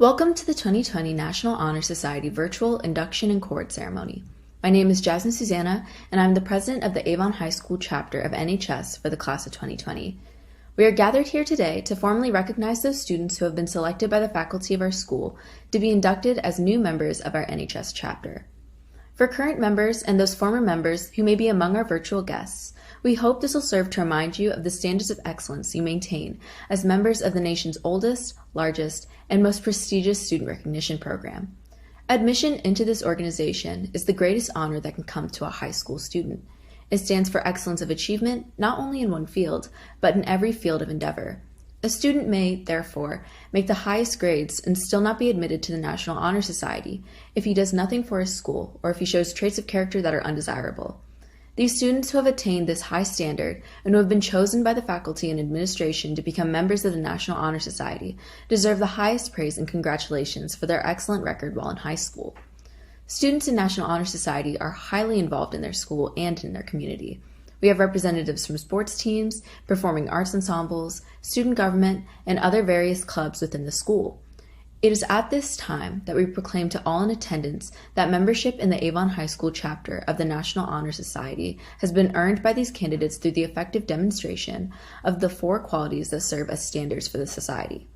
Welcome to the 2020 National Honor Society Virtual Induction and Chord Ceremony. My name is Jasmine Susanna, and I'm the president of the Avon High School chapter of NHS for the class of 2020. We are gathered here today to formally recognize those students who have been selected by the faculty of our school to be inducted as new members of our NHS chapter. For current members and those former members who may be among our virtual guests, we hope this will serve to remind you of the standards of excellence you maintain as members of the nation's oldest, largest, and most prestigious student recognition program. Admission into this organization is the greatest honor that can come to a high school student. It stands for excellence of achievement, not only in one field, but in every field of endeavor. A student may, therefore, make the highest grades and still not be admitted to the National Honor Society if he does nothing for his school or if he shows traits of character that are undesirable. These students who have attained this high standard and who have been chosen by the faculty and administration to become members of the National Honor Society deserve the highest praise and congratulations for their excellent record while in high school. Students in National Honor Society are highly involved in their school and in their community. We have representatives from sports teams, performing arts ensembles, student government, and other various clubs within the school. It is at this time that we proclaim to all in attendance that membership in the Avon High School chapter of the National Honor Society has been earned by these candidates through the effective demonstration of the 4 qualities that serve as standards for the society.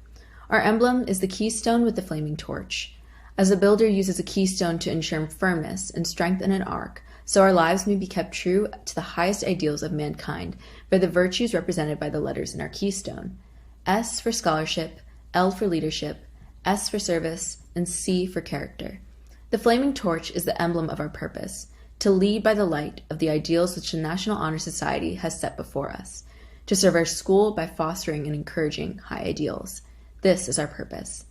Our emblem is the keystone with the flaming torch. As a builder uses a keystone to ensure firmness and strength in an arc, so our lives may be kept true to the highest ideals of mankind by the virtues represented by the letters in our keystone. S for scholarship, L for leadership, S for service, and C for character. The flaming torch is the emblem of our purpose, to lead by the light of the ideals which the National Honor Society has set before us, to serve our school by fostering and encouraging high ideals. This is our purpose.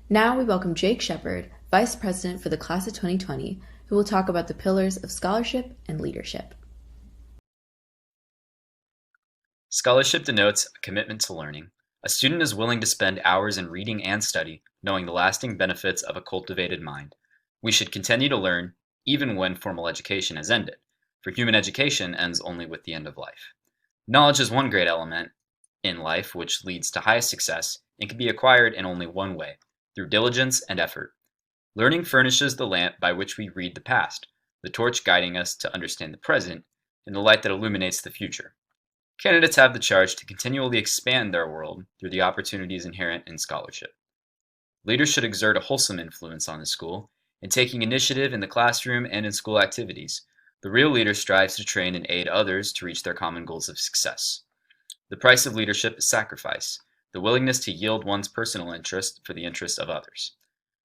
Now we welcome Jake Shepard, Vice President for the class of 2020, who will talk about the pillars of scholarship and leadership. Scholarship denotes a commitment to learning. A student is willing to spend hours in reading and study, knowing the lasting benefits of a cultivated mind. We should continue to learn, even when formal education has ended, for human education ends only with the end of life. Knowledge is one great element in life which leads to highest success and can be acquired in only one way, through diligence and effort. Learning furnishes the lamp by which we read the past, the torch guiding us to understand the present, and the light that illuminates the future. Candidates have the charge to continually expand their world through the opportunities inherent in scholarship. Leaders should exert a wholesome influence on the school, in taking initiative in the classroom and in school activities. The real leader strives to train and aid others to reach their common goals of success. The price of leadership is sacrifice, the willingness to yield one's personal interest for the interest of others.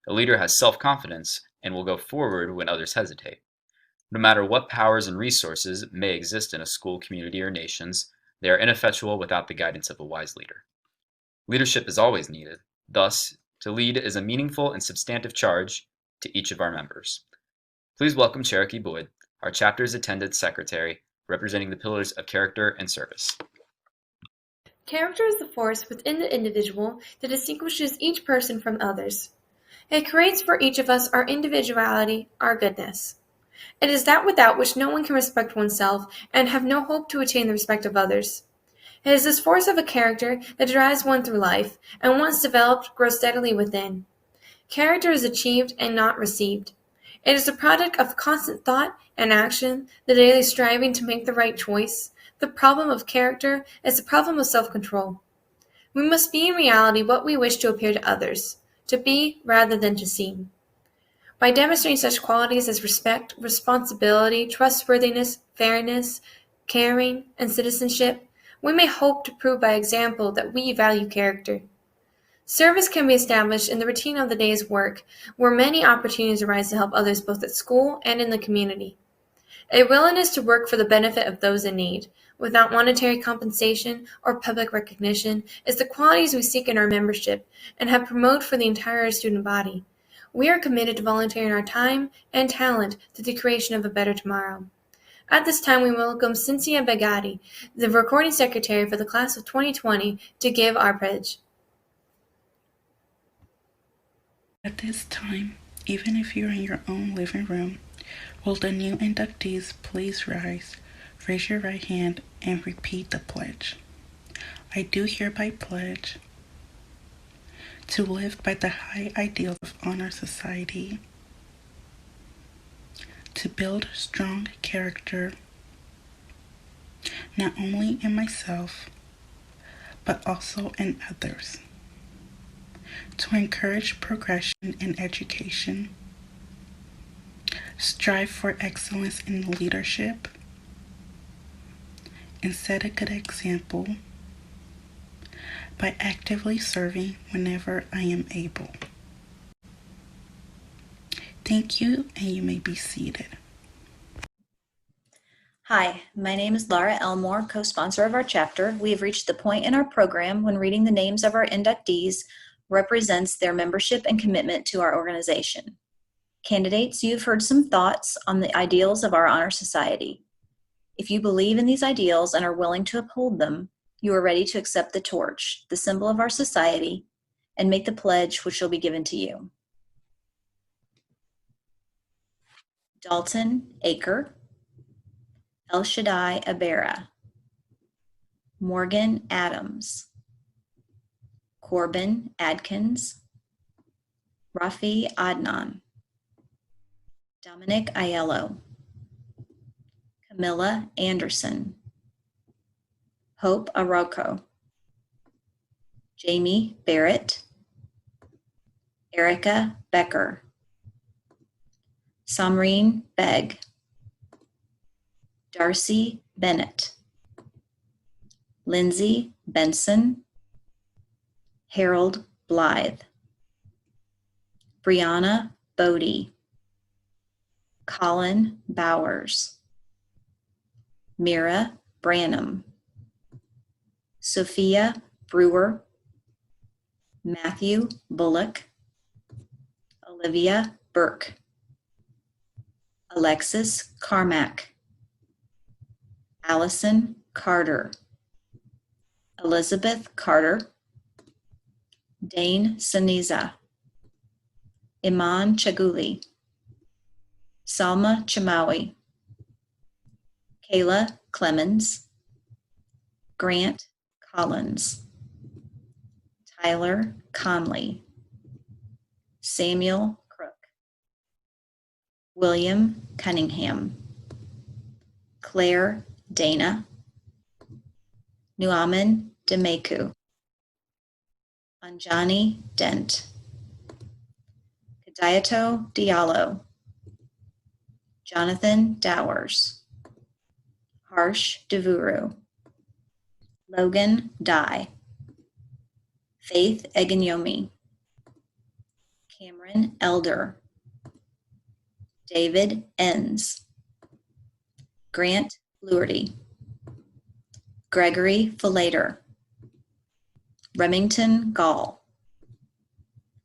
A leader has self-confidence and will go forward when others hesitate. No matter what powers and resources may exist in a school, community, or nations, they are ineffectual without the guidance of a wise leader. Leadership is always needed. Thus, to lead is a meaningful and substantive charge to each of our members. Please welcome Cherokee Boyd, our chapter's attendance secretary, representing the pillars of character and service. Character is the force within the individual that distinguishes each person from others. It creates for each of us our individuality, our goodness. It is that without which no one can respect oneself and have no hope to attain the respect of others. It is this force of a character that drives one through life, and once developed, grows steadily within. Character is achieved and not received. It is the product of constant thought and action, the daily striving to make the right choice. The problem of character is the problem of self-control. We must be in reality what we wish to appear to others, to be rather than to seem. By demonstrating such qualities as respect, responsibility, trustworthiness, fairness, caring, and citizenship, we may hope to prove by example that we value character. Service can be established in the routine of the day's work, where many opportunities arise to help others both at school and in the community. A willingness to work for the benefit of those in need, without monetary compensation or public recognition, is the qualities we seek in our membership and have promoted for the entire student body. We are committed to volunteering our time and talent to the creation of a better tomorrow. At this time, we welcome Cynthia Begatti, the recording secretary for the class of 2020, to give our pledge. At this time, even if you're in your own living room, will the new inductees please rise, raise your right hand, and repeat the pledge. I do hereby pledge to live by the high ideals of honor society, to build strong character, not only in myself, but also in others, to encourage progression in education, strive for excellence in leadership, and set a good example by actively serving whenever I am able. Thank you, and you may be seated. Hi, my name is Laura Elmore, co-sponsor of our chapter. We have reached the point in our program when reading the names of our inductees represents their membership and commitment to our organization. Candidates, you've heard some thoughts on the ideals of our honor society. If you believe in these ideals and are willing to uphold them, you are ready to accept the torch, the symbol of our society, and make the pledge which shall be given to you. Dalton Aker, El Shaddai Abera, Morgan Adams, Corbin Adkins, Rafi Adnan, Dominic Aiello, Camilla Anderson, Hope Arauco, Jamie Barrett, Erica Becker, Samreen Beg, Darcy Bennett, Lindsay Benson, Harold Blythe, Brianna Bodie, Colin Bowers, Mira Branham, Sophia Brewer, Matthew Bullock, Olivia Burke, Alexis Carmack, Allison Carter, Elizabeth Carter, Dane Saniza, Iman Chaguli, Salma Chamawi, Kayla Clemens, Grant Collins, Tyler Conley, Samuel Crook, William Cunningham, Claire Dana, Nuamin Demeku, Anjani Dent, Kadayato Diallo, Jonathan Dowers, Harsh Devuru, Logan Dye, Faith Eganyomi, Cameron Elder, David Enns, Grant Luerty, Gregory Falater, Remington Gall,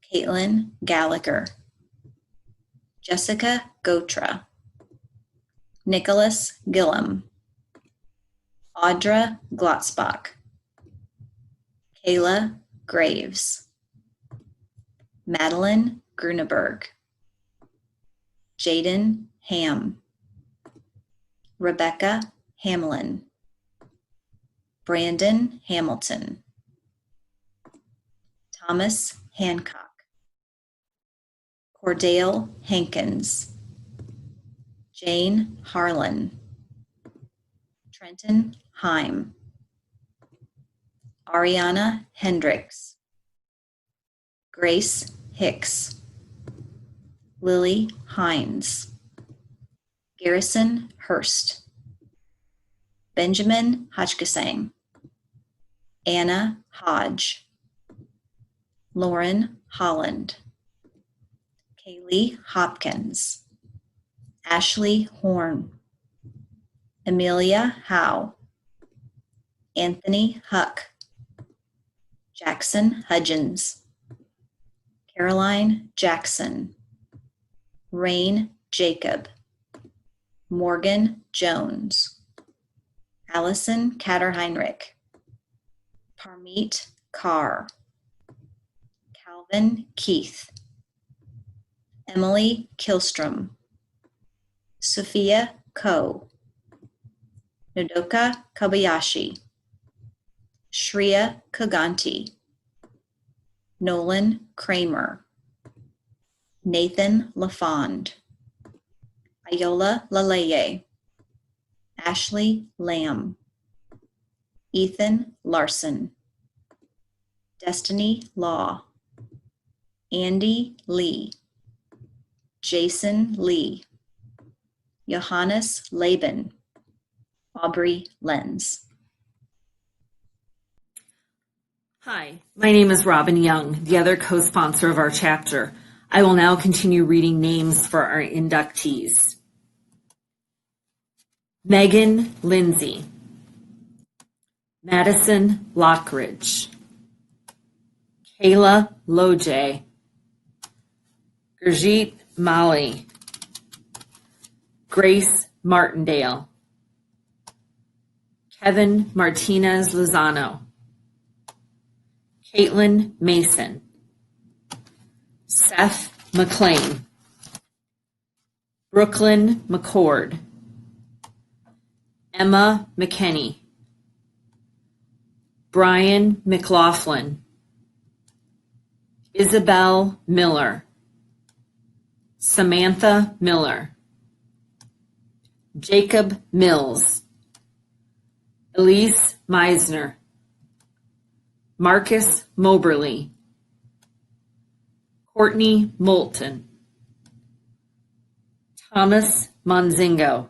Caitlin Gallagher, Jessica Gotra, Nicholas Gillum, Audra Glotzbach, Kayla Graves, Madeline Gruneberg, Jaden Ham, Rebecca Hamlin, Brandon Hamilton, Thomas Hancock, Cordale Hankins, Jane Harlan, Trenton Heim, Ariana Hendricks, Grace Hicks, Lily Hines, Garrison Hurst, Benjamin Hodgkissang, Anna Hodge, Lauren Holland, Kaylee Hopkins, Ashley Horn, Amelia Howe, Anthony Huck, Jackson Hudgens, Caroline Jackson, Rain Jacob, Morgan Jones, Allison Katterheinrich, Parmeet Carr, Calvin Keith, Emily Kilstrom, Sophia Ko, Nodoka Kobayashi, Shreya Kaganti, Nolan Kramer, Nathan LaFond, Ayola Laleye, Ashley Lamb, Ethan Larson, Destiny Law, Andy Lee, Jason Lee, Johannes Laban, Aubrey Lenz. Hi, my name is Robin Young, the other co-sponsor of our chapter. I will now continue reading names for our inductees. Megan Lindsay, Madison Lockridge, Kayla Loj, Gurjeet Mali, Grace Martindale, Kevin Martinez Lozano, Caitlin Mason, Seth McLean, Brooklyn McCord, Emma McKinney, Brian McLaughlin, Isabel Miller, Samantha Miller, Jacob Mills, Elise Meisner, Marcus Moberly, Courtney Moulton, Thomas Monzingo,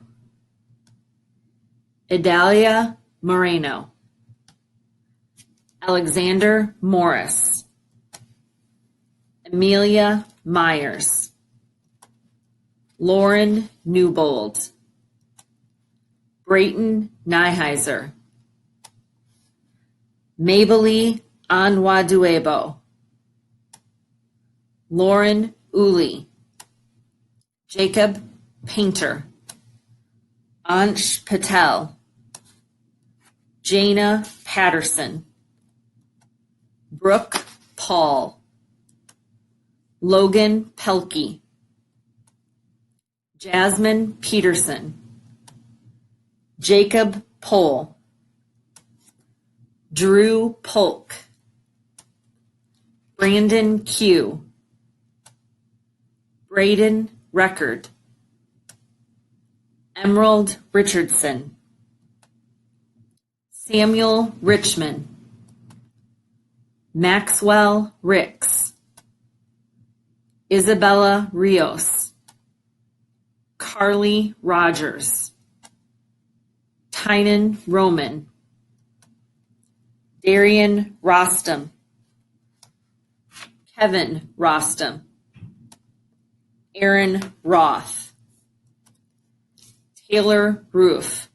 Idalia Moreno, Alexander Morris, Amelia Myers, Lauren Newbold, Brayton Nyheiser, Maybelline Anwaduebo, Lauren Uli, Jacob Painter, Ansh Patel, Jana Patterson, Brooke Paul, Logan Pelkey, Jasmine Peterson, Jacob Pohl, Drew Polk, Brandon Q, Braden Record, Emerald Richardson, Samuel Richmond, Maxwell Ricks, Isabella Rios, Carly Rogers, Tynan Roman, Darian Rostam, Kevin Rostam, Aaron Roth, Taylor Roof,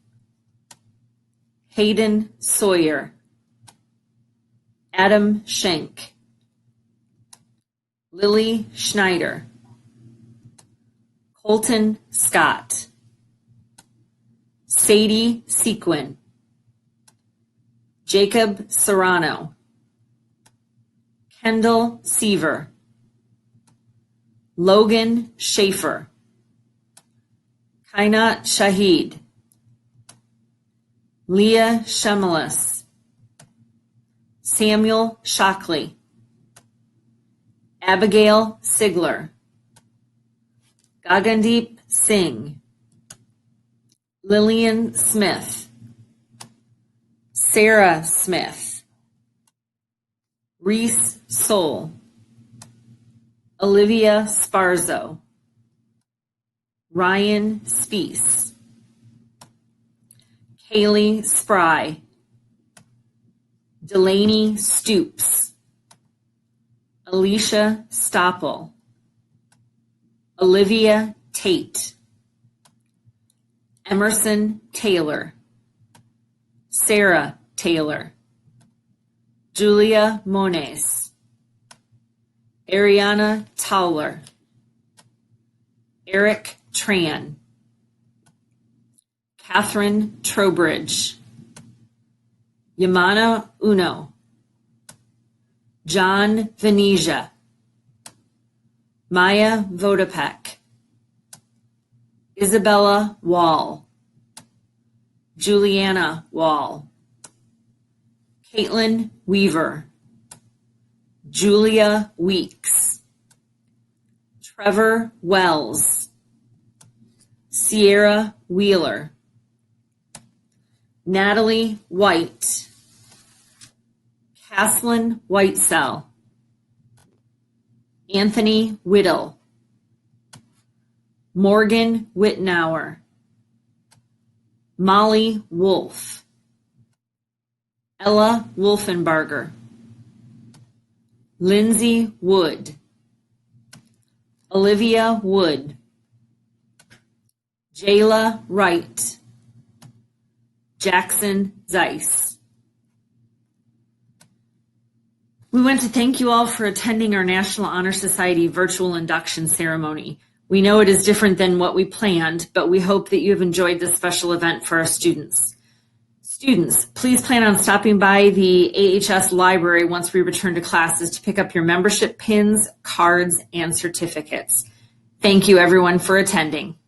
Hayden Sawyer, Adam Schenk, Lily Schneider, Colton Scott, Sadie Sequin, Jacob Serrano, Kendall Seaver, Logan Schaefer, Kainat Shahid, Leah Shemelis, Samuel Shockley, Abigail Sigler, Gagandeep Singh, Lillian Smith, Sarah Smith, Reese Soul, Olivia Sparzo, Ryan Spees, Kaylee Spry, Delaney Stoops, Alicia Stoppel, Olivia Tate, Emerson Taylor, Sarah Taylor, Julia Moniz, Ariana Towler, Eric Tran, Catherine Trowbridge, Yamana Uno, John Venesia, Maya Vodopek, Isabella Wall, Juliana Wall, Caitlin Weaver, Julia Weeks, Trevor Wells, Sierra Wheeler, Natalie White, Caslin Whitesell, Anthony Whittle, Morgan Whitnauer, Molly Wolf, Ella Wolfenbarger, Lindsay Wood, Olivia Wood, Jayla Wright, Jackson Zeiss. We want to thank you all for attending our National Honor Society virtual induction ceremony. We know it is different than what we planned, but we hope that you have enjoyed this special event for our students. Students, please plan on stopping by the AHS library once we return to classes to pick up your membership pins, cards, and certificates. Thank you everyone for attending.